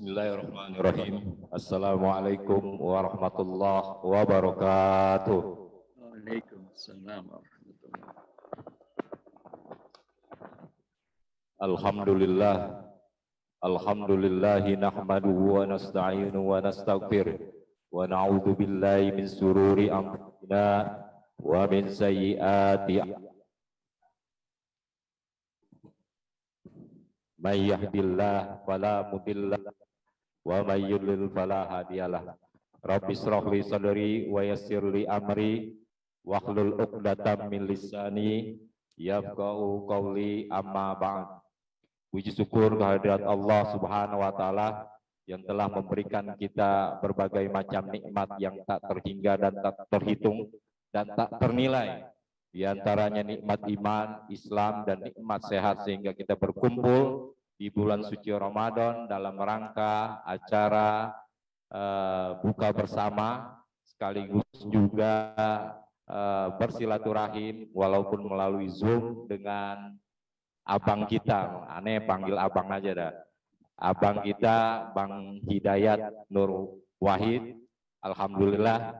Bismillahirrahmanirrahim. Assalamualaikum warahmatullahi wabarakatuh. Waalaikumsalam warahmatullahi wabarakatuh. Alhamdulillah. Alhamdulillahi nahmaduhu wa nasta'inu wa nastaghfir wa na'udzu billahi min sururi anfusina wa min sayyiati may yahdihillahu fala mudilla wa may yudlil fala hadiyalah. Rabbi shrah li sadri wa yassir li amri wahlul 'uqdatam min lisani yafqahu qawli, amma ba'd. Puji syukur kehadirat Allah Subhanahu wa taala yang telah memberikan kita berbagai macam nikmat yang tak terhingga dan tak terhitung dan tak ternilai. Di antaranya nikmat iman, Islam, dan nikmat sehat sehingga kita berkumpul di bulan suci Ramadan dalam rangka acara buka bersama, sekaligus juga bersilaturahim walaupun melalui Zoom dengan abang kita. Aneh panggil abang aja dah. Abang kita Bang Hidayat Nur Wahid. Alhamdulillah,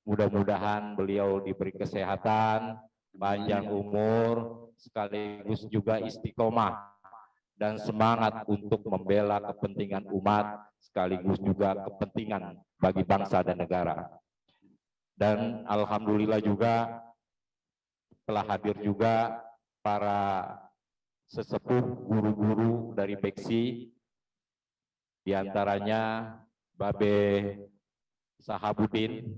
mudah-mudahan beliau diberi kesehatan, panjang umur, sekaligus juga istiqomah dan semangat untuk membela kepentingan umat, sekaligus juga kepentingan bagi bangsa dan negara. Dan alhamdulillah juga telah hadir juga para sesepuh guru-guru dari Beksi, diantaranya Babe Sahabudin,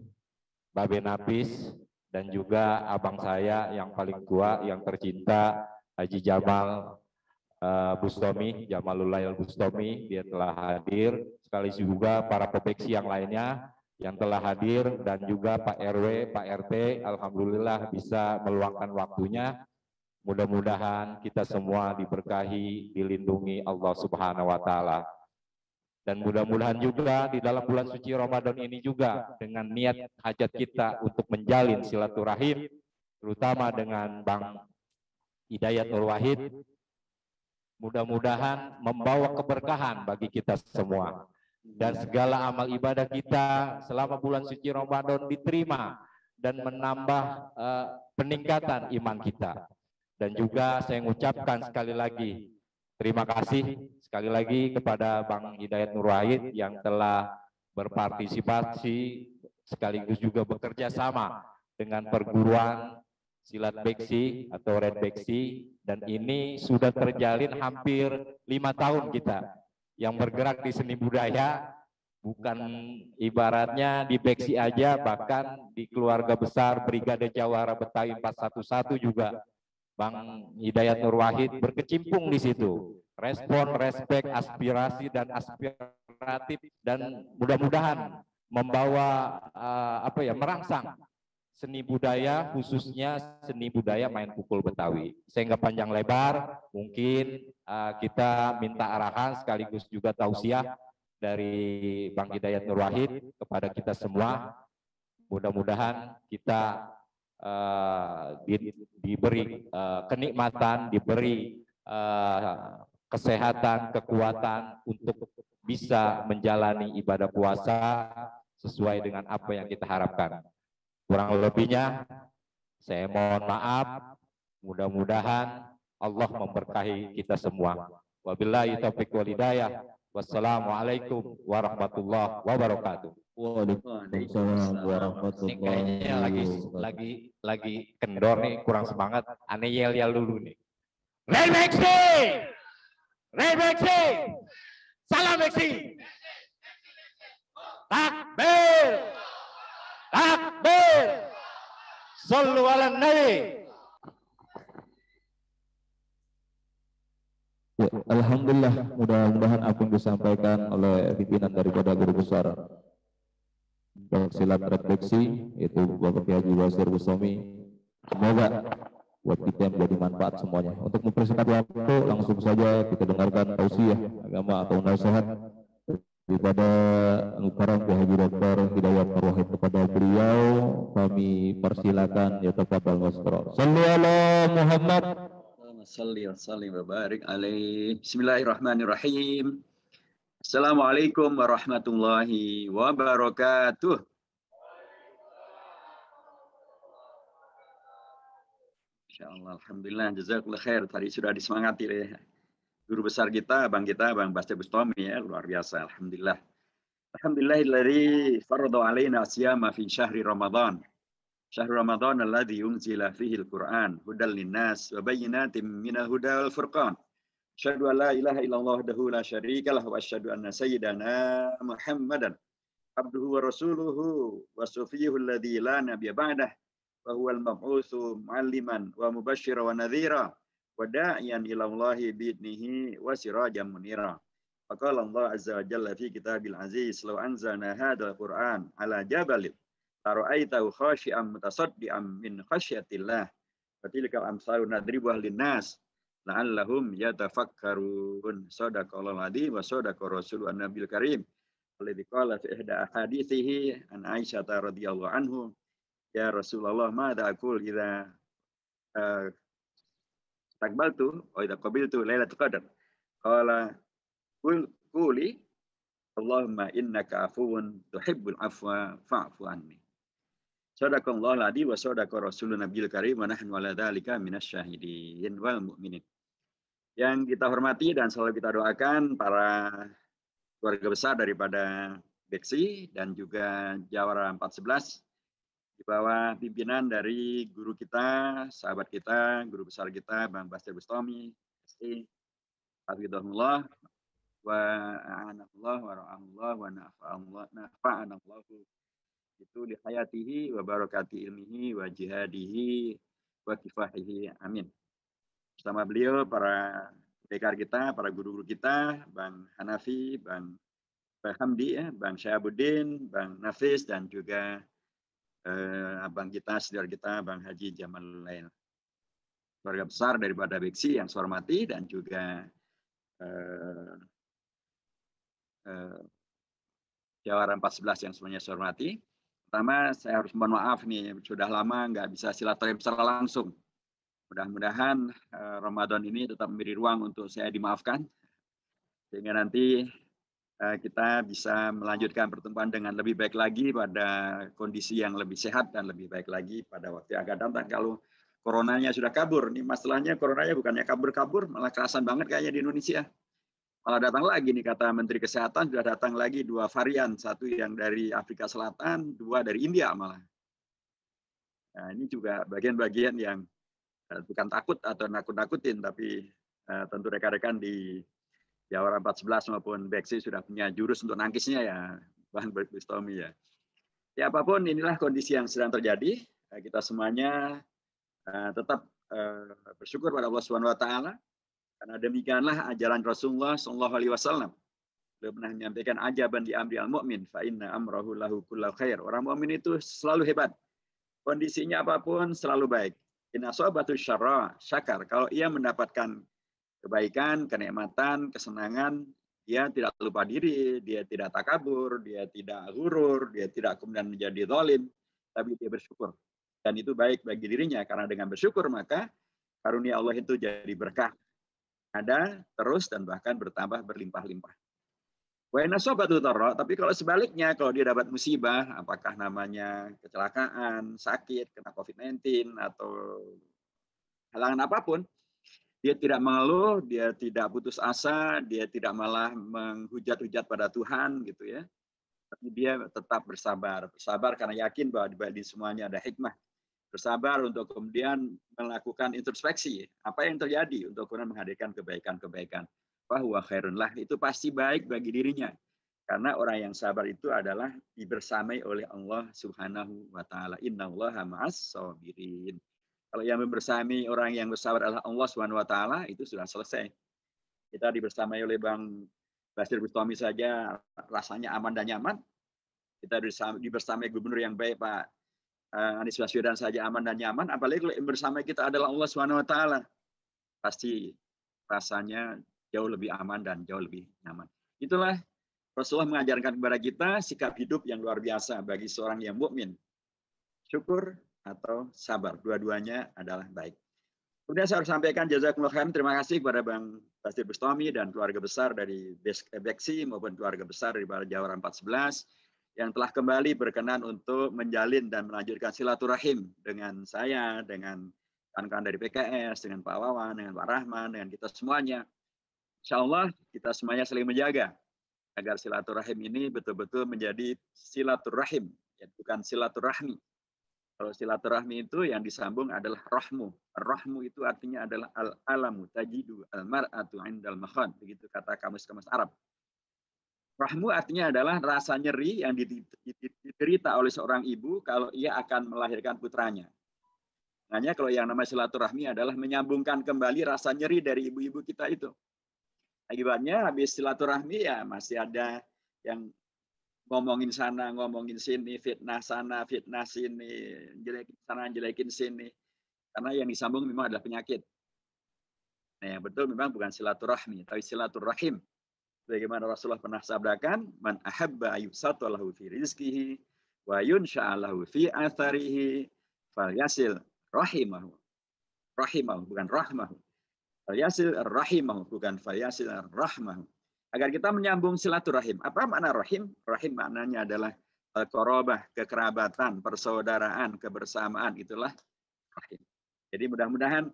Babe Nafis, dan juga abang saya yang paling tua, yang tercinta, Haji Jamal Bustomi, Jamalulail Bustomi, dia telah hadir, sekali juga para pebeksi yang lainnya yang telah hadir, dan juga Pak RW, Pak RT, alhamdulillah bisa meluangkan waktunya. Mudah-mudahan kita semua diberkahi, dilindungi Allah Subhanahu wa taala. Dan mudah-mudahan juga di dalam bulan suci Ramadan ini juga dengan niat hajat kita untuk menjalin silaturahim, terutama dengan Bang Hidayat Nur Wahid, mudah-mudahan membawa keberkahan bagi kita semua. Dan segala amal ibadah kita selama bulan suci Ramadan diterima dan menambah peningkatan iman kita. Dan juga saya mengucapkan sekali lagi terima kasih sekali lagi kepada Bang Hidayat Nur Wahid yang telah berpartisipasi sekaligus juga bekerja sama dengan perguruan silat Beksi atau Red Beksi, dan ini sudah terjalin hampir 5 tahun kita yang bergerak di seni budaya, bukan ibaratnya di Beksi aja, bahkan di keluarga besar Brigade Jawara Betawi 411 juga Bang Hidayat Nur Wahid berkecimpung di situ. Respon, respek, aspirasi dan aspiratif, dan mudah-mudahan membawa merangsang seni budaya, khususnya seni budaya main pukul Betawi. Sehingga panjang lebar, mungkin kita minta arahan sekaligus juga tausiah dari Bang Hidayat Nur Wahid kepada kita semua. Mudah-mudahan kita diberi kenikmatan, diberi kesehatan, kekuatan untuk bisa menjalani ibadah puasa sesuai dengan apa yang kita harapkan. Kurang lebihnya saya mohon maaf, mudah-mudahan Allah memberkahi kita semua. Wabillahi taufiq wal hidayah. Wassalamualaikum warahmatullahi wabarakatuh. Waalaikumsalam warahmatullahi wabarakatuh. Ini kayaknya lagi kendor nih, kurang semangat. Aneh yel-yel dulu nih. Red Beksi! Red Beksi! Salam Beksi! Takbir! Takbir! Shallu ala Nabi! Ya, alhamdulillah, mudah-mudahan apa yang disampaikan oleh pimpinan daripada guru besar silat Red Beksi, yaitu Bapak Kiai Haji Basir Bustomi, semoga buat kita menjadi manfaat semuanya. Untuk mempersingkat waktu, langsung saja kita dengarkan tausiah agama atau nasihat daripada Al-Mukarram Kiai Haji Dr. Hidayat Nur Wahid. Kepada beliau kami persilakan, ya tafadhal maskur. Shallu ala Muhammad. Salli wa sallim wa barik alaih. Bismillahirrahmanirrahim. Assalamualaikum warahmatullahi wabarakatuh. Insyaallah, alhamdulillah, jazakallah khair. Tadi sudah disemangati oleh guru besar kita, Bang Baste Bustami ya, luar biasa, alhamdulillah. Alhamdulillahilladzi farada alaina siyama fi syahri Ramadan. Syahrul Ramadan alladzi unzila fihi al-Qur'an hudal linnas wa bayyinatin minal huda wal furqan. Asyhadu an la ilaha illallah wahdahu la syarika lah wa asyhadu anna sayyidana Muhammadan abduhu wa rasuluhu wa sufiyuhu alladzi la nabiyya ba'dah wa huwal mab'utsu mu'alliman wa mubasysyiran wa nadhira wa da'iyan ila Allahi bi'idnihi wa sirajan munira. Faqala Allah azza wa jalla fi kitabil aziz law anzalna hadzal Qur'an ala jabalin la ra'aitahu khashi'an mutasaddian min khasyatillah wa tilkal amsalu nadribuha lin-nas la'allahum yatafakkarun. Shadaqallahul adzim wa shadaqa rasulun nabiyil karim alladzi qala fi ihda ahadithihi an Aisyah radhiyallahu anhu ya Rasulullah madza aqul idza taqbaltu wa idza qabiltu lailatul qadar qala quli Allahumma innaka afuwun tuhibbul afwa fa'fu anni. Shadaqallahul adzim wa shadaqa rasulun nabiyil karim wa nahnu ala dzalika minasyahidin wal mu'minin. Yang kita hormati dan selalu kita doakan para keluarga besar daripada Beksi dan juga Jawara 411 di bawah pimpinan dari guru kita, sahabat kita, guru besar kita, Bang Baste Bustami, ST, Hafizahullah, wa a'anallah, wa ra'ahullah, wa nafa'anallahu itu li hayatihi, wa barakati ilmihi, wa jihadihi, wa kifahihi, amin. Bersama beliau, para bekar kita, para guru-guru kita, Bang Hanafi, Bang Hamdi, Bang Syahabuddin, Bang Nafis, dan juga abang kita, saudara kita, Bang Haji Jamal Lain. Keluarga besar daripada Beksi yang saya hormati dan juga Jawara 411 yang semuanya saya hormati. Pertama, saya harus mohon maaf nih, sudah lama nggak bisa silaturahim secara langsung. Mudah-mudahan Ramadan ini tetap memberi ruang untuk saya dimaafkan, sehingga nanti kita bisa melanjutkan pertemuan dengan lebih baik lagi pada kondisi yang lebih sehat dan lebih baik lagi pada waktu yang akan datang. Kalau coronanya sudah kabur, nih masalahnya coronanya bukannya kabur-kabur, malah kerasan banget kayaknya di Indonesia. Malah datang lagi nih kata Menteri Kesehatan, sudah datang lagi 2 varian, satu yang dari Afrika Selatan, 2 dari India malah. Nah, ini juga bagian-bagian yang bukan takut atau nakut-nakutin, tapi tentu rekan-rekan di Jawara 411 maupun Beksi sudah punya jurus untuk nangkisnya ya, Bang Bustami ya. Ya apapun inilah kondisi yang sedang terjadi, kita semuanya tetap bersyukur pada Allah Subhanahu wa taala karena demikianlah ajaran Rasulullah sallallahu alaihi wasallam. Beliau pernah menyampaikan ajaban di amri al-mu'min fa inna amrahu lahu kullu khair. Orang mukmin itu selalu hebat. Kondisinya apapun selalu baik. In asabatu syarra syakar. Kalau ia mendapatkan kebaikan, kenikmatan, kesenangan, dia tidak lupa diri, dia tidak takabur, dia tidak ghurur, dia tidak kemudian menjadi zalim, tapi dia bersyukur. Dan itu baik bagi dirinya karena dengan bersyukur maka karunia Allah itu jadi berkah. Ada terus dan bahkan bertambah berlimpah-limpah. Wa in asabatu dharra, tapi kalau sebaliknya, kalau dia dapat musibah, apakah namanya kecelakaan, sakit, kena COVID-19 atau halangan apapun, dia tidak mengeluh, dia tidak putus asa, dia tidak malah menghujat-hujat pada Tuhan gitu ya. Tapi dia tetap bersabar, bersabar karena yakin bahwa di semuanya ada hikmah. Bersabar untuk kemudian melakukan introspeksi, apa yang terjadi untuk kemudian menghadirkan kebaikan-kebaikan. Bahwa khairun lah, itu pasti baik bagi dirinya. Karena orang yang sabar itu adalah dibersamai oleh Allah Subhanahu wa taala. Innallaha ma'as sabirin. Kalau yang membersamai orang yang bersabar adalah Allah Subhanahu wa taala, itu sudah selesai. Kita dibersamai oleh Bang Baste Bustami saja rasanya aman dan nyaman. Kita dibersamai gubernur yang baik Pak Anies Baswedan saja aman dan nyaman, apalagi kalau yang bersamai kita adalah Allah Subhanahu wa taala. Pasti rasanya jauh lebih aman dan jauh lebih nyaman. Itulah Rasulullah mengajarkan kepada kita sikap hidup yang luar biasa bagi seorang yang mukmin. Syukur atau sabar, dua-duanya adalah baik. Kemudian saya harus sampaikan jazakumullah khairan, terima kasih kepada Bang Basir Bustami dan keluarga besar dari Beksi maupun keluarga besar dari Jawara 14 yang telah kembali berkenan untuk menjalin dan melanjutkan silaturahim dengan saya, dengan kawan-kawan dari PKS, dengan Pak Wawan, dengan Pak Rahman, dengan kita semuanya. Insya Allah kita semuanya saling menjaga agar silaturahim ini betul-betul menjadi silaturahim, ya, bukan silaturahmi. Kalau silaturahmi itu yang disambung adalah rahmu. Rahmu itu artinya adalah al-alamu tajidu al-mar'atu indal makhad. Begitu kata kamus-kamus Arab. Rahmu artinya adalah rasa nyeri yang diderita oleh seorang ibu kalau ia akan melahirkan putranya. Makanya kalau yang namanya silaturahmi adalah menyambungkan kembali rasa nyeri dari ibu-ibu kita itu. Akibatnya habis silaturahmi ya masih ada yang ngomongin sana, ngomongin sini, fitnah sana, fitnah sini, jelekin sana, jelekin sini. Karena yang disambung memang adalah penyakit. Nah, yang betul memang bukan silaturahmi, tapi silaturahim. Bagaimana Rasulullah pernah sabdakan, man ahabba ayyusatu lahu fi rizqihi wa yunsha'alahu fi atharihi falyasil rahimahu. Rahimahu, bukan rahmahu. Falyasil rahimahu, bukan falyasil rahmahu. Agar kita menyambung silaturahim. Apa makna rahim? Rahim maknanya adalah qorobah, kekerabatan, persaudaraan, kebersamaan. Itulah rahim. Jadi mudah-mudahan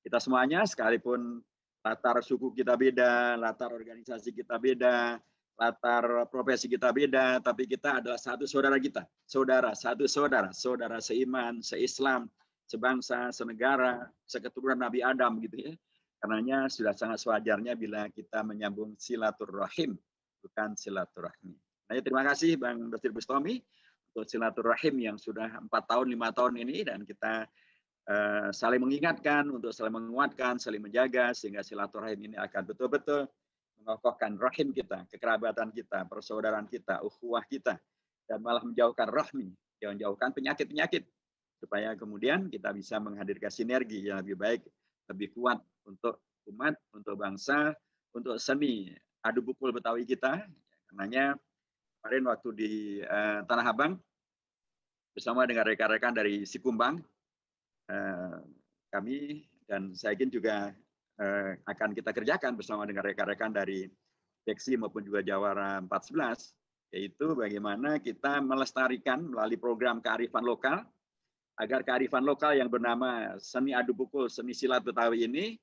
kita semuanya, sekalipun latar suku kita beda, latar organisasi kita beda, latar profesi kita beda, tapi kita adalah satu saudara kita. Saudara, satu saudara. Saudara seiman, seislam, sebangsa, senegara, seketurunan Nabi Adam gitu ya. Karenanya sudah sangat sewajarnya bila kita menyambung silaturahim, bukan silaturahmi. Nah, terima kasih Bang Basir Bustami untuk silaturahim yang sudah 4 tahun, 5 tahun ini, dan kita saling mengingatkan, untuk saling menguatkan, saling menjaga, sehingga silaturahim ini akan betul-betul mengokohkan rahim kita, kekerabatan kita, persaudaraan kita, ukhuwah kita, dan malah menjauhkan rahmi, menjauhkan penyakit-penyakit, supaya kemudian kita bisa menghadirkan sinergi yang lebih baik, lebih kuat untuk umat, untuk bangsa, untuk seni adu pukul Betawi kita. Karenanya kemarin waktu di Tanah Abang bersama dengan rekan-rekan dari Sikumbang, kami dan saya yakin juga akan kita kerjakan bersama dengan rekan-rekan dari Beksi maupun juga Jawara 14, yaitu bagaimana kita melestarikan melalui program kearifan lokal, agar kearifan lokal yang bernama seni adu pukul, seni silat Betawi ini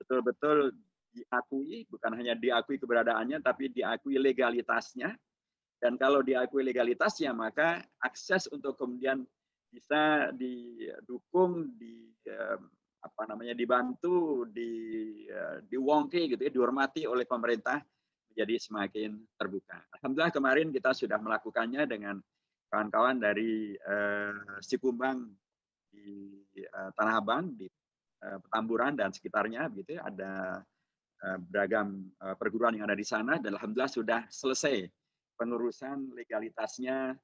betul-betul diakui, bukan hanya diakui keberadaannya, tapi diakui legalitasnya. Dan kalau diakui legalitasnya, maka akses untuk kemudian bisa didukung, dibantu, diwongke gitu ya, dihormati oleh pemerintah menjadi semakin terbuka. Alhamdulillah kemarin kita sudah melakukannya dengan kawan-kawan dari Sikumbang di Tanah Abang, di Petamburan dan sekitarnya, gitu ya. Ada beragam perguruan yang ada di sana, dan alhamdulillah sudah selesai pengurusan legalitasnya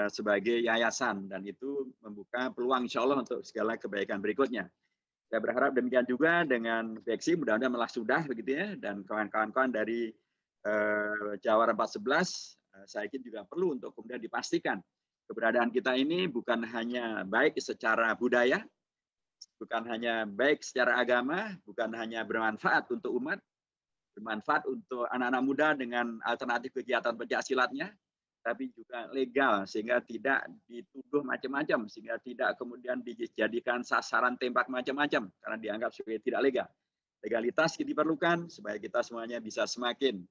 sebagai yayasan, dan itu membuka peluang insya Allah untuk segala kebaikan berikutnya. Saya berharap demikian juga dengan Beksi, mudah-mudahan malah sudah begitu ya, dan kawan-kawan dari Jawara 14, saya yakin juga perlu untuk kemudian dipastikan keberadaan kita ini bukan hanya baik secara budaya, bukan hanya baik secara agama, bukan hanya bermanfaat untuk umat, bermanfaat untuk anak-anak muda dengan alternatif kegiatan pencaksilatnya, tapi juga legal sehingga tidak dituduh macam-macam, sehingga tidak kemudian dijadikan sasaran tembak macam-macam karena dianggap sebagai tidak legal. Legalitas diperlukan supaya kita semuanya bisa semakin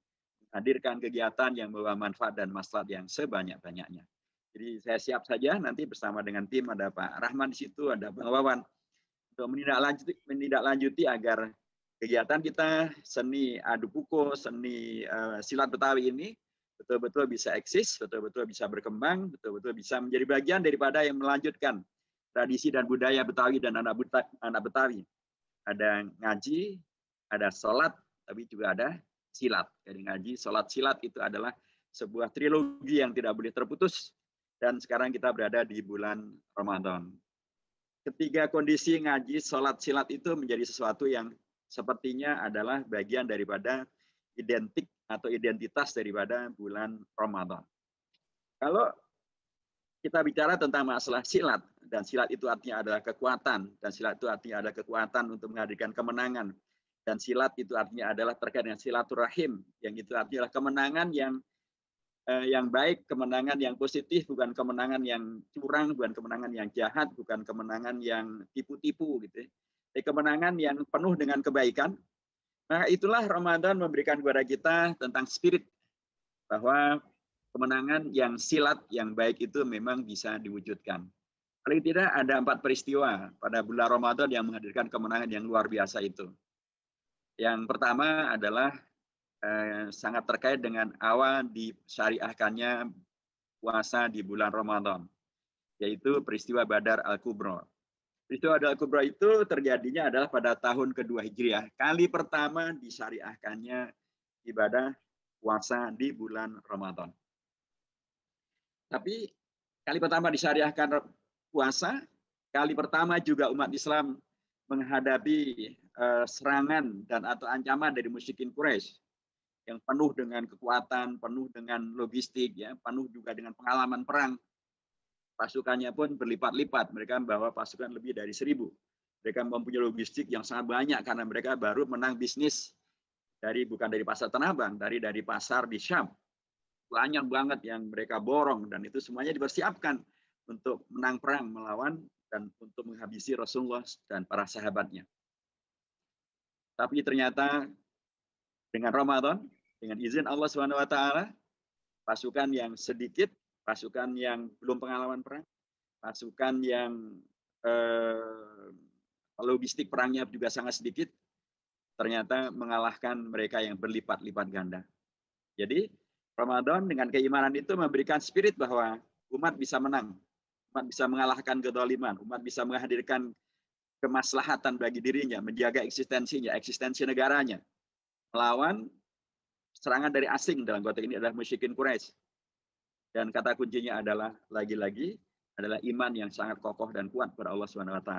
menghadirkan kegiatan yang membawa manfaat dan maslahat yang sebanyak-banyaknya. Jadi saya siap saja nanti bersama dengan tim, ada Pak Rahman di situ, ada Bang Wawan, untuk menindaklanjuti agar kegiatan kita seni adu pukul, seni silat Betawi ini betul-betul bisa eksis, betul-betul bisa berkembang, betul-betul bisa menjadi bagian daripada yang melanjutkan tradisi dan budaya Betawi dan anak Betawi. Ada ngaji, ada sholat, tapi juga ada silat. Jadi ngaji, sholat, silat itu adalah sebuah trilogi yang tidak boleh terputus. Dan sekarang kita berada di bulan Ramadan. Ketiga kondisi ngaji, sholat, silat itu menjadi sesuatu yang sepertinya adalah bagian daripada identik atau identitas daripada bulan Ramadan. Kalau kita bicara tentang masalah silat, dan silat itu artinya adalah kekuatan, dan silat itu artinya adalah kekuatan untuk menghadirkan kemenangan, dan silat itu artinya adalah terkait dengan silaturahim, yang itu artinya kemenangan yang baik, kemenangan yang positif, bukan kemenangan yang curang, bukan kemenangan yang jahat, bukan kemenangan yang tipu-tipu gitu. Tapi kemenangan yang penuh dengan kebaikan. Maka itulah Ramadan memberikan kepada kita tentang spirit bahwa kemenangan yang silat yang baik itu memang bisa diwujudkan. Paling tidak ada 4 peristiwa pada bulan Ramadan yang menghadirkan kemenangan yang luar biasa itu. Yang pertama adalah sangat terkait dengan awal disyariahkannya puasa di bulan Ramadan, yaitu peristiwa Badar Al-Kubra. Peristiwa Badar Al-Kubra itu terjadinya adalah pada tahun kedua Hijriah. Kali pertama disyariahkannya ibadah puasa di bulan Ramadan. Tapi kali pertama disyariahkan puasa, kali pertama juga umat Islam menghadapi serangan dan atau ancaman dari musyrikin Quraisy yang penuh dengan kekuatan, penuh dengan logistik, ya, penuh juga dengan pengalaman perang. Pasukannya pun berlipat-lipat, mereka membawa pasukan lebih dari 1000. Mereka mempunyai logistik yang sangat banyak karena mereka baru menang bisnis bukan dari pasar Tanah Abang, dari pasar di Syam. Banyak banget yang mereka borong, dan itu semuanya dipersiapkan untuk menang perang melawan dan untuk menghabisi Rasulullah dan para sahabatnya. Tapi ternyata dengan Ramadan, dengan izin Allah SWT, pasukan yang sedikit, pasukan yang belum pengalaman perang, pasukan yang logistik perangnya juga sangat sedikit, ternyata mengalahkan mereka yang berlipat-lipat ganda. Jadi Ramadan dengan keimanan itu memberikan spirit bahwa umat bisa menang, umat bisa mengalahkan kezaliman, umat bisa menghadirkan kemaslahatan bagi dirinya, menjaga eksistensinya, eksistensi negaranya, melawan serangan dari asing, dalam konteks ini adalah musyrikin Quraisy. Dan kata kuncinya adalah lagi-lagi adalah iman yang sangat kokoh dan kuat kepada Allah SWT.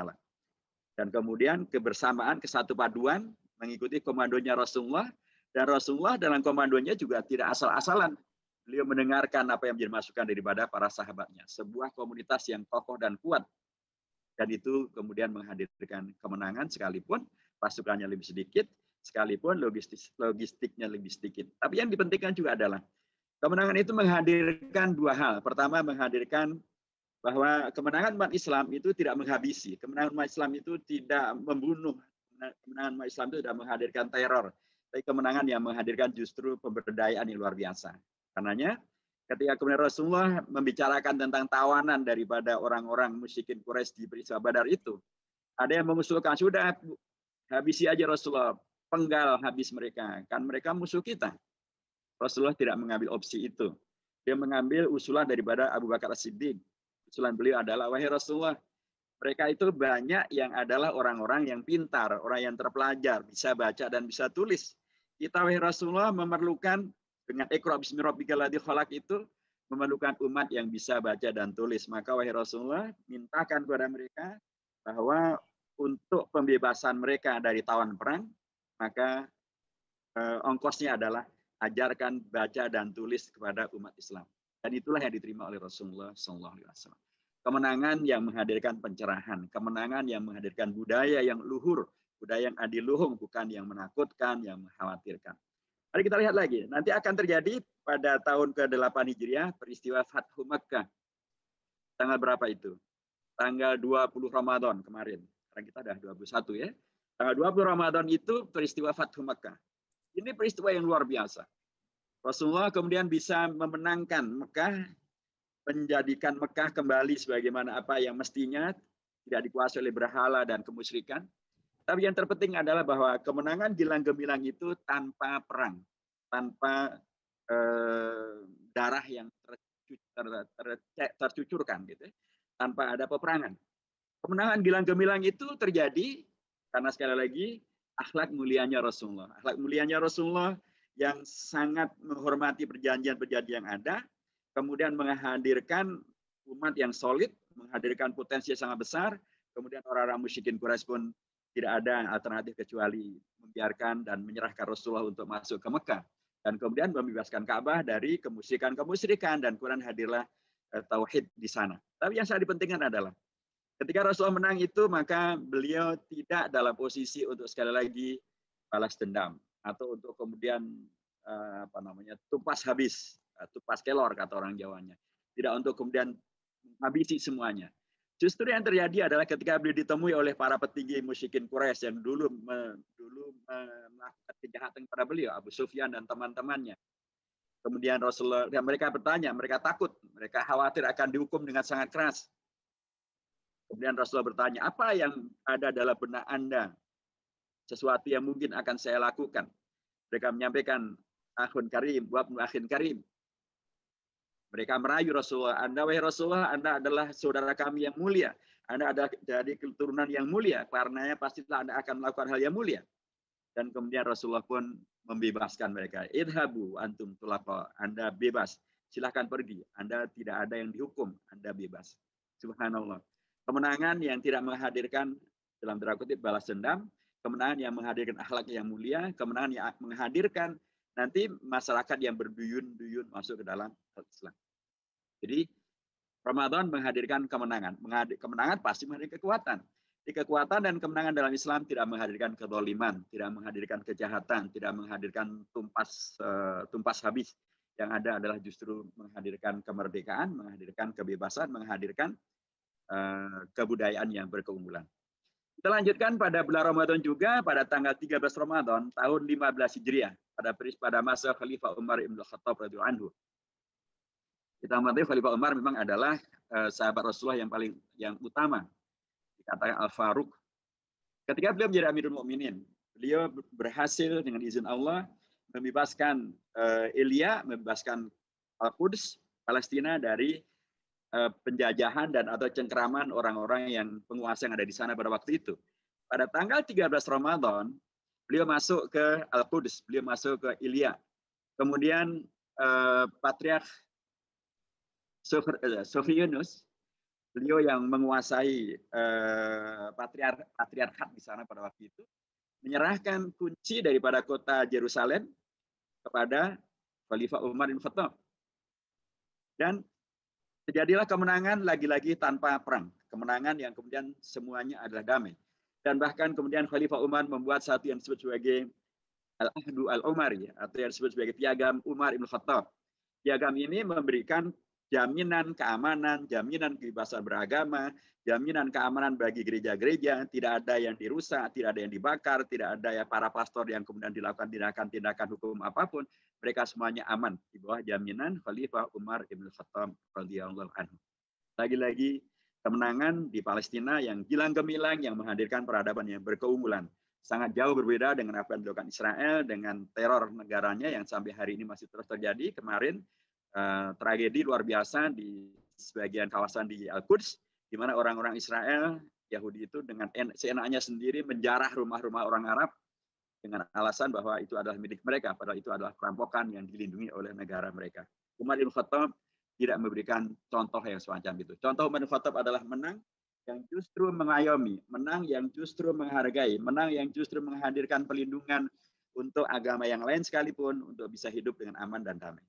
Dan kemudian kebersamaan, kesatu paduan mengikuti komandonya Rasulullah. Dan Rasulullah dalam komandonya juga tidak asal-asalan. Beliau mendengarkan apa yang menjadi masukan daripada para sahabatnya. Sebuah komunitas yang kokoh dan kuat. Dan itu kemudian menghadirkan kemenangan sekalipun pasukannya lebih sedikit, sekalipun logistiknya lebih sedikit. Tapi yang dipentingkan juga adalah kemenangan itu menghadirkan 2 hal. Pertama, menghadirkan bahwa kemenangan umat Islam itu tidak menghabisi. Kemenangan umat Islam itu tidak membunuh. Kemenangan umat Islam itu tidak menghadirkan teror. Tapi kemenangan yang menghadirkan justru pemberdayaan yang luar biasa. Karenanya ketika kemudian Rasulullah membicarakan tentang tawanan daripada orang-orang musyrikin Quraisy di peristiwa Badar itu, ada yang mengusulkan, sudah habisi aja Rasulullah, penggal habis mereka, kan mereka musuh kita. Rasulullah tidak mengambil opsi itu. Dia mengambil usulan daripada Abu Bakar As-Siddiq. Usulan beliau adalah, wahai Rasulullah, mereka itu banyak yang adalah orang-orang yang pintar, orang yang terpelajar, bisa baca dan bisa tulis. Kita, wahai Rasulullah, memerlukan dengan Iqra bismi rabbikal ladzi khalaq itu, memerlukan umat yang bisa baca dan tulis. Maka wahai Rasulullah, mintakan kepada mereka bahwa untuk pembebasan mereka dari tawan perang, maka ongkosnya adalah ajarkan baca dan tulis kepada umat Islam. Dan itulah yang diterima oleh Rasulullah SAW. Kemenangan yang menghadirkan pencerahan, kemenangan yang menghadirkan budaya yang luhur, budaya yang adiluhung, bukan yang menakutkan, yang mengkhawatirkan. Mari kita lihat lagi, nanti akan terjadi pada tahun ke-8 Hijriah peristiwa Fathu Makkah. Tanggal berapa itu? Tanggal 20 Ramadan kemarin. Sekarang kita sudah 21 ya. Tanggal 20 Ramadan itu peristiwa Fathu Makkah. Ini peristiwa yang luar biasa. Rasulullah kemudian bisa memenangkan Mekah, menjadikan Mekah kembali sebagaimana apa yang mestinya, tidak dikuasai oleh berhala dan kemusyrikan. Tapi yang terpenting adalah bahwa kemenangan gilang gemilang itu tanpa perang, tanpa darah yang tercucurkan, gitu, tanpa ada peperangan. Kemenangan gilang gemilang itu terjadi karena sekali lagi akhlak mulianya Rasulullah. Akhlak mulianya Rasulullah yang sangat menghormati perjanjian-perjanjian yang ada, kemudian menghadirkan umat yang solid, menghadirkan potensi yang sangat besar, kemudian orang-orang musyrikin Quraisy pun tidak ada alternatif kecuali membiarkan dan menyerahkan Rasulullah untuk masuk ke Mekah. Dan kemudian membebaskan Ka'bah dari kemusyrikan-kemusyrikan. Dan kemudian hadirlah tauhid di sana. Tapi yang sangat dipentingkan adalah ketika Rasulullah menang itu, maka beliau tidak dalam posisi untuk sekali lagi balas dendam atau untuk kemudian tumpas habis, tumpas kelor kata orang Jawanya. Tidak untuk kemudian habisi semuanya. Justru yang terjadi adalah ketika beliau ditemui oleh para petinggi musyrikin Quraisy yang dulu melakukan kejahatan kepada beliau, Abu Sufyan dan teman-temannya. Kemudian Rasulullah, mereka bertanya, mereka takut, mereka khawatir akan dihukum dengan sangat keras. Kemudian Rasulullah bertanya, apa yang ada dalam benak Anda? Sesuatu yang mungkin akan saya lakukan. Mereka menyampaikan, akhun karim, wabnu akhin karim. Mereka merayu Rasulullah, Anda wahai Rasulullah, Anda adalah saudara kami yang mulia. Anda ada dari keturunan yang mulia, karenanya pastilah Anda akan melakukan hal yang mulia. Dan kemudian Rasulullah pun membebaskan mereka. Idhabu antum tulaqa, Anda bebas. Silahkan pergi. Anda tidak ada yang dihukum, Anda bebas. Subhanallah. Kemenangan yang tidak menghadirkan dalam tanda kutip balas dendam, kemenangan yang menghadirkan akhlak yang mulia, kemenangan yang menghadirkan nanti masyarakat yang berduyun-duyun masuk ke dalam Islam. Jadi Ramadan menghadirkan kemenangan. Kemenangan pasti menghadirkan kekuatan. Di kekuatan dan kemenangan dalam Islam tidak menghadirkan kezaliman, tidak menghadirkan kejahatan, tidak menghadirkan tumpas habis. Yang ada adalah justru menghadirkan kemerdekaan, menghadirkan kebebasan, menghadirkan kebudayaan yang berkeunggulan. Kita lanjutkan pada bulan Ramadan juga pada tanggal 13 Ramadan tahun 15 Hijriah pada masa Khalifah Umar Ibn Khattab radhiyallahu anhu. Kita mengetahui Khalifah Umar memang adalah sahabat Rasulullah yang utama, dikatakan Al-Faruq. Ketika beliau menjadi Amirul Mukminin, beliau berhasil dengan izin Allah membebaskan Ilya, membebaskan Al-Quds, Palestina dari penjajahan dan atau cengkeraman orang-orang yang penguasa yang ada di sana pada waktu itu. Pada tanggal 13 Ramadan, beliau masuk ke Al-Quds, beliau masuk ke Ilya. Kemudian Patriark Sophionius, beliau yang menguasai patriarkat di sana pada waktu itu, menyerahkan kunci daripada kota Yerusalem kepada Khalifah Umar bin Khattab. Dan terjadilah kemenangan lagi-lagi tanpa perang. Kemenangan yang kemudian semuanya adalah damai. Dan bahkan kemudian Khalifah Umar membuat satu yang disebut sebagai Al-Ahdu Al-Umari, atau yang disebut sebagai Piagam Umar Ibn Khattab. Piagam ini memberikan jaminan keamanan, jaminan kebebasan beragama, jaminan keamanan bagi gereja-gereja, tidak ada yang dirusak, tidak ada yang dibakar, tidak ada ya para pastor yang kemudian dilakukan tindakan hukum apapun, mereka semuanya aman di bawah jaminan Khalifah Umar Ibn Khattab radhiyallahu anhu. Lagi-lagi kemenangan di Palestina yang gilang gemilang yang menghadirkan peradaban yang berkeunggulan. Sangat jauh berbeda dengan apa yang dilakukan Israel dengan teror negaranya yang sampai hari ini masih terus terjadi. Kemarin tragedi luar biasa di sebagian kawasan di Al-Quds, di mana orang-orang Israel, Yahudi itu dengan seenaknya sendiri menjarah rumah-rumah orang Arab dengan alasan bahwa itu adalah milik mereka, padahal itu adalah perampokan yang dilindungi oleh negara mereka. Umar bin Khattab tidak memberikan contoh yang semacam itu. Contoh Umar bin Khattab adalah menang yang justru mengayomi, menang yang justru menghargai, menang yang justru menghadirkan perlindungan untuk agama yang lain sekalipun untuk bisa hidup dengan aman dan damai.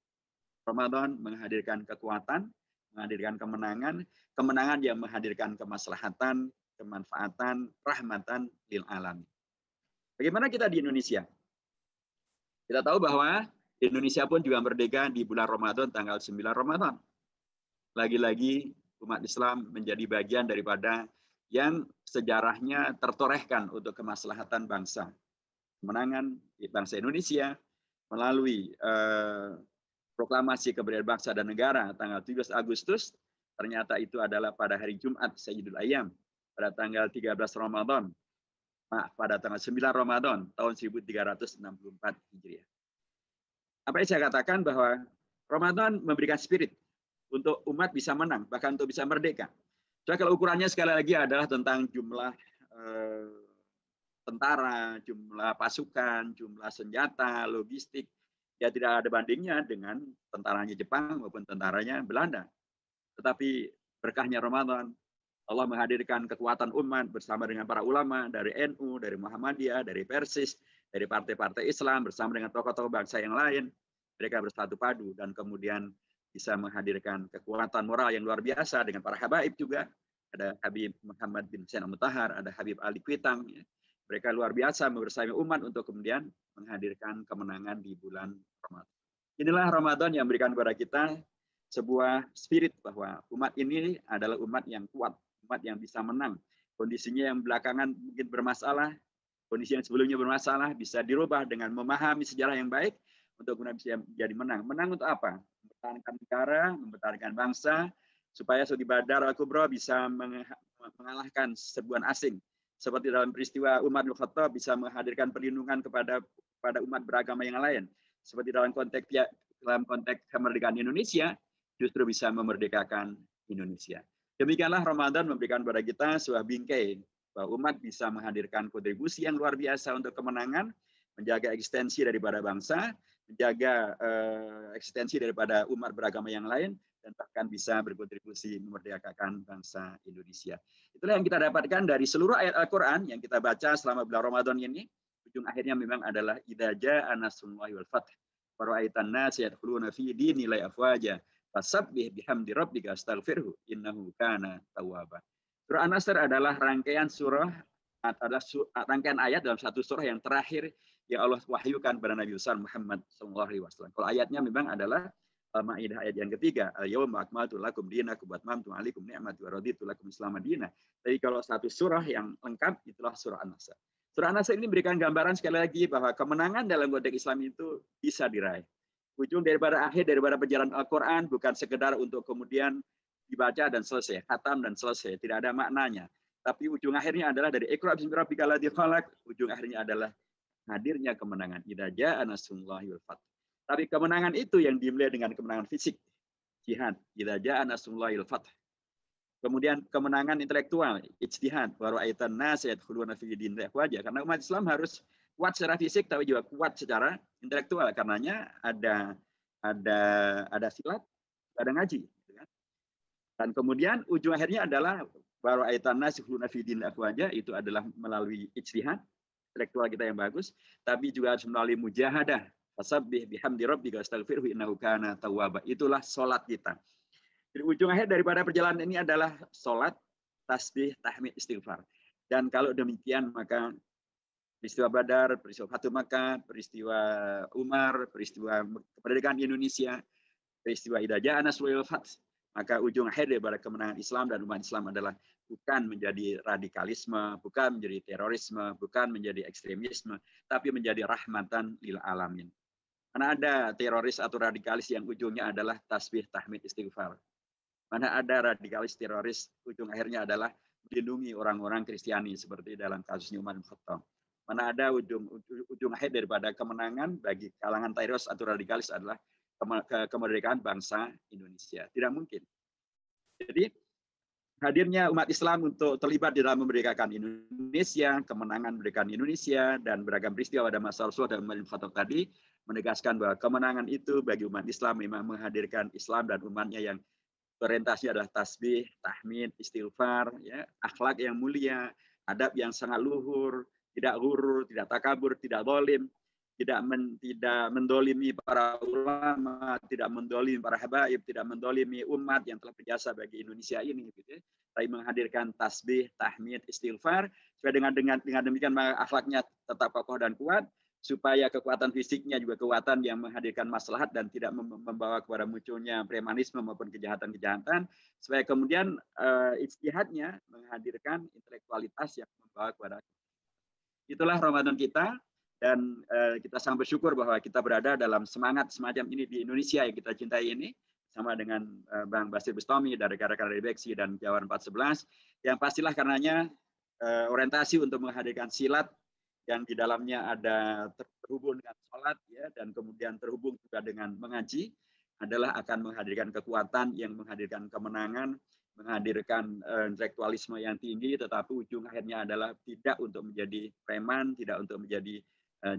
Ramadan menghadirkan kekuatan, menghadirkan kemenangan, kemenangan yang menghadirkan kemaslahatan, kemanfaatan, rahmatan lil alamin. Bagaimana kita di Indonesia? Kita tahu bahwa Indonesia pun juga merdeka di bulan Ramadan tanggal 9 Ramadan. Lagi-lagi umat Islam menjadi bagian daripada yang sejarahnya tertorehkan untuk kemaslahatan bangsa. Kemenangan bangsa Indonesia melalui proklamasi kemerdekaan bangsa dan negara tanggal 17 Agustus, ternyata itu adalah pada hari Jumat Sayyidul Ayyam, pada tanggal 13 Ramadan, pada tanggal 9 Ramadan tahun 1364 Hijriah. Apa yang saya katakan bahwa Ramadan memberikan spirit untuk umat bisa menang, bahkan untuk bisa merdeka. Soalnya kalau ukurannya sekali lagi adalah tentang jumlah tentara, jumlah pasukan, jumlah senjata, logistik, ya tidak ada bandingnya dengan tentaranya Jepang maupun tentaranya Belanda. Tetapi berkahnya Ramadan, Allah menghadirkan kekuatan umat bersama dengan para ulama dari NU, dari Muhammadiyah, dari Persis, dari partai-partai Islam bersama dengan tokoh-tokoh bangsa yang lain. Mereka bersatu padu dan kemudian bisa menghadirkan kekuatan moral yang luar biasa dengan para habaib juga. Ada Habib Muhammad bin Hussein Al-Mutahhar, ada Habib Ali Kuitang. Ya. Mereka luar biasa membersamai umat untuk kemudian menghadirkan kemenangan di bulan Ramadan. Inilah Ramadan yang memberikan kepada kita sebuah spirit bahwa umat ini adalah umat yang kuat, umat yang bisa menang. Kondisinya yang belakangan mungkin bermasalah, kondisi yang sebelumnya bermasalah bisa dirubah dengan memahami sejarah yang baik untuk kemudian bisa jadi menang. Menang untuk apa? Mempertahankan negara, mempertahankan bangsa, supaya Saudi Badar Al-Kubra bisa mengalahkan serbuan asing. Seperti dalam peristiwa Umar bin Khattab bisa menghadirkan perlindungan kepada umat beragama yang lain. Seperti dalam konteks kemerdekaan Indonesia, justru bisa memerdekakan Indonesia. Demikianlah Ramadan memberikan kepada kita sebuah bingkai bahwa umat bisa menghadirkan kontribusi yang luar biasa untuk kemenangan, menjaga eksistensi daripada bangsa, menjaga eksistensi daripada umat beragama yang lain, dan bahkan bisa berkontribusi memerdekakan bangsa Indonesia. Itulah yang kita dapatkan dari seluruh ayat Al-Quran yang kita baca selama bulan Ramadan ini. Ujung akhirnya memang adalah idza jaa nasrullahi wal fath wa ra'aitan nasa yadkhuluna fi dinillahi afwaja fasabbih bihamdi rabbika astaghfirhu innahu kana tawwaba. Surah An-Nasr adalah rangkaian rangkaian ayat dalam satu surah yang terakhir yang Allah wahyukan kepada Nabi besar Muhammad SAW. Kalau ayatnya memang adalah Al-Maidah ayat yang ketiga, al-yawma akmaltu lakum dinakum wa atmamtu 'alaikum ni'mati wa raditu lakum Islam madinah. Jadi kalau satu surah yang lengkap itulah surah An-Nasr. Surah An-Nasr ini memberikan gambaran sekali lagi bahwa kemenangan dalam konteks Islam itu bisa diraih. Ujung daripada akhir daripada perjalanan Al-Quran bukan sekedar untuk kemudian dibaca dan selesai, khatam dan selesai, tidak ada maknanya. Tapi ujung akhirnya adalah dari Iqra bismi rabbikal ladzi khalaq, ujung akhirnya adalah hadirnya kemenangan. Idza jaa nasrullahi wal fath. Tapi kemenangan itu yang dimulai dengan kemenangan fisik, jihad. Idza jaa nasrullahi wal fath. Kemudian kemenangan intelektual, ijtihad. Wa ra'aitan nasa yadkhuluna fi dinillahi afwaja. Karena umat Islam harus kuat secara fisik tapi juga kuat secara intelektual. Karenanya ada silat, ada ngaji. Dan kemudian ujung akhirnya adalah wa ra'aitan nasa yadkhuluna fi dinillahi afwaja, itu adalah melalui ijtihad intelektual kita yang bagus, tapi juga harus melalui mujahadah. Fasabbih bihamdi rabbika astaghfirhu innahu kana tawwaba. Itulah salat kita. Jadi ujung akhir daripada perjalanan ini adalah salat, tasbih, tahmid, istighfar. Dan kalau demikian maka peristiwa Badar, peristiwa Fatu Makkah, peristiwa Umar, peristiwa kemerdekaan Indonesia, peristiwa idza jaa nasrul fath, maka ujung akhir daripada kemenangan Islam dan umat Islam adalah bukan menjadi radikalisme, bukan menjadi terorisme, bukan menjadi ekstremisme, tapi menjadi rahmatan lil alamin. Mana ada teroris atau radikalis yang ujungnya adalah tasbih, tahmid, istighfar. Mana ada radikalis teroris ujung akhirnya adalah melindungi orang-orang Kristiani seperti dalam kasusnya Umar bin Khattab. Mana ada ujung akhir daripada kemenangan bagi kalangan teroris atau radikalis adalah kemerdekaan bangsa Indonesia. Tidak mungkin. Jadi hadirnya umat Islam untuk terlibat di dalam memerdekakan Indonesia, kemenangan memerdekakan Indonesia, dan beragam peristiwa pada masa Rasulullah dan Umar bin Khattab tadi menegaskan bahwa kemenangan itu bagi umat Islam memang menghadirkan Islam dan umatnya yang orientasi adalah tasbih, tahmid, istighfar, ya, akhlak yang mulia, adab yang sangat luhur, tidak ghurur, tidak takabur, tidak zalim, tidak mendolimi para ulama, tidak mendolimi para habaib, tidak mendolimi umat yang telah berjasa bagi Indonesia ini, gitu ya. Tapi menghadirkan tasbih, tahmid, istighfar, supaya dengan demikian akhlaknya tetap kokoh dan kuat, supaya kekuatan fisiknya juga kekuatan yang menghadirkan maslahat dan tidak membawa kepada munculnya premanisme maupun kejahatan-kejahatan, supaya kemudian ijtihadnya menghadirkan intelektualitas yang membawa kepada. Itulah Ramadan kita. Dan kita sangat bersyukur bahwa kita berada dalam semangat semacam ini di Indonesia yang kita cintai ini, sama dengan Bang Basir Bustami dari rekan-rekan dari Beksi dan Jawaban 411, yang pastilah karenanya orientasi untuk menghadirkan silat yang di dalamnya ada terhubung dengan sholat, ya, dan kemudian terhubung juga dengan mengaji, adalah akan menghadirkan kekuatan yang menghadirkan kemenangan, menghadirkan intelektualisme yang tinggi, tetapi ujung akhirnya adalah tidak untuk menjadi preman, tidak untuk menjadi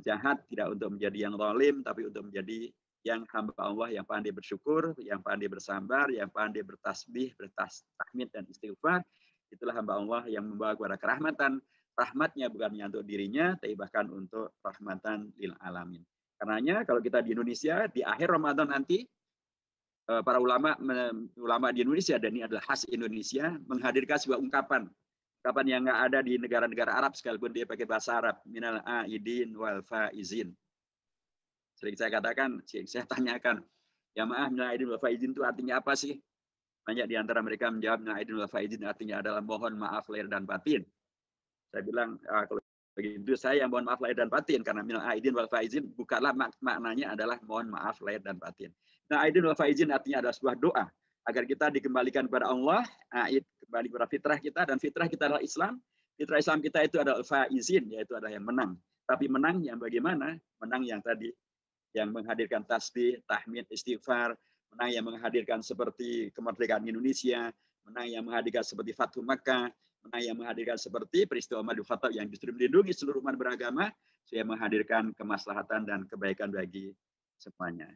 jahat, tidak untuk menjadi yang zalim, tapi untuk menjadi yang hamba Allah yang pandai bersyukur, yang pandai bersabar, yang pandai bertasbih, bertahmid dan istighfar. Itulah hamba Allah yang membawa kepada kerahmatan. Rahmatnya bukan hanya untuk dirinya, tapi bahkan untuk rahmatan lil alamin. Karenanya kalau kita di Indonesia di akhir Ramadan nanti, para ulama di Indonesia, dan ini adalah khas Indonesia, menghadirkan sebuah ungkapan yang nggak ada di negara-negara Arab sekalipun dia pakai bahasa Arab, minal aidin wal faizin. Sering saya katakan, saya tanyakan, ya maaf, minal aidin wal faizin itu artinya apa sih? Banyak di antara mereka menjawab, minal aidin wal faizin artinya adalah mohon maaf lahir dan batin. Saya bilang, kalau begitu saya yang mohon maaf lahir dan batin, karena minal aidin wal faizin bukanlah maknanya adalah mohon maaf lahir dan batin. Nah, aidin wal faizin artinya adalah sebuah doa agar kita dikembalikan kepada Allah, aid kembali kepada fitrah kita, dan fitrah kita adalah Islam. Fitrah Islam kita itu adalah faizin, yaitu adalah yang menang. Tapi menang yang bagaimana? Menang yang tadi, yang menghadirkan tasbih, tahmid, istighfar, menang yang menghadirkan seperti kemerdekaan Indonesia, menang yang menghadirkan seperti Fathu Makkah, menang yang menghadirkan seperti peristiwa Madul Khattab yang justru melindungi seluruh umat beragama, saya menghadirkan kemaslahatan dan kebaikan bagi semuanya.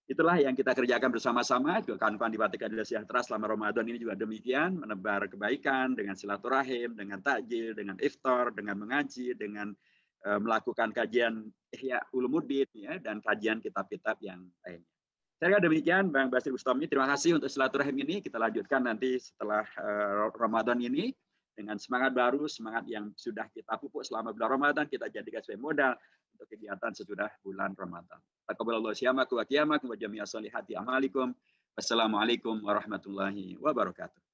Itulah yang kita kerjakan bersama-sama. Kawan-kawan di Batik Keadilan Sejahtera selama Ramadan ini juga demikian, menebar kebaikan dengan silaturahim, dengan takjil, dengan iftar, dengan mengaji, dengan melakukan kajian Ihya Ulumuddin, ya, dan kajian kitab-kitab yang lainnya. Saya kira demikian, Bang Basri Bustami. Terima kasih untuk silaturahim ini. Kita lanjutkan nanti setelah Ramadan ini dengan semangat baru, semangat yang sudah kita pupuk selama bulan Ramadan, kita jadikan sebagai modal untuk kegiatan sesudah bulan Ramadan. Taqabbalallahu syiyamakum wa qiyamakum wa jami'a sholihati amalikum. Wassalamualaikum warahmatullahi wabarakatuh.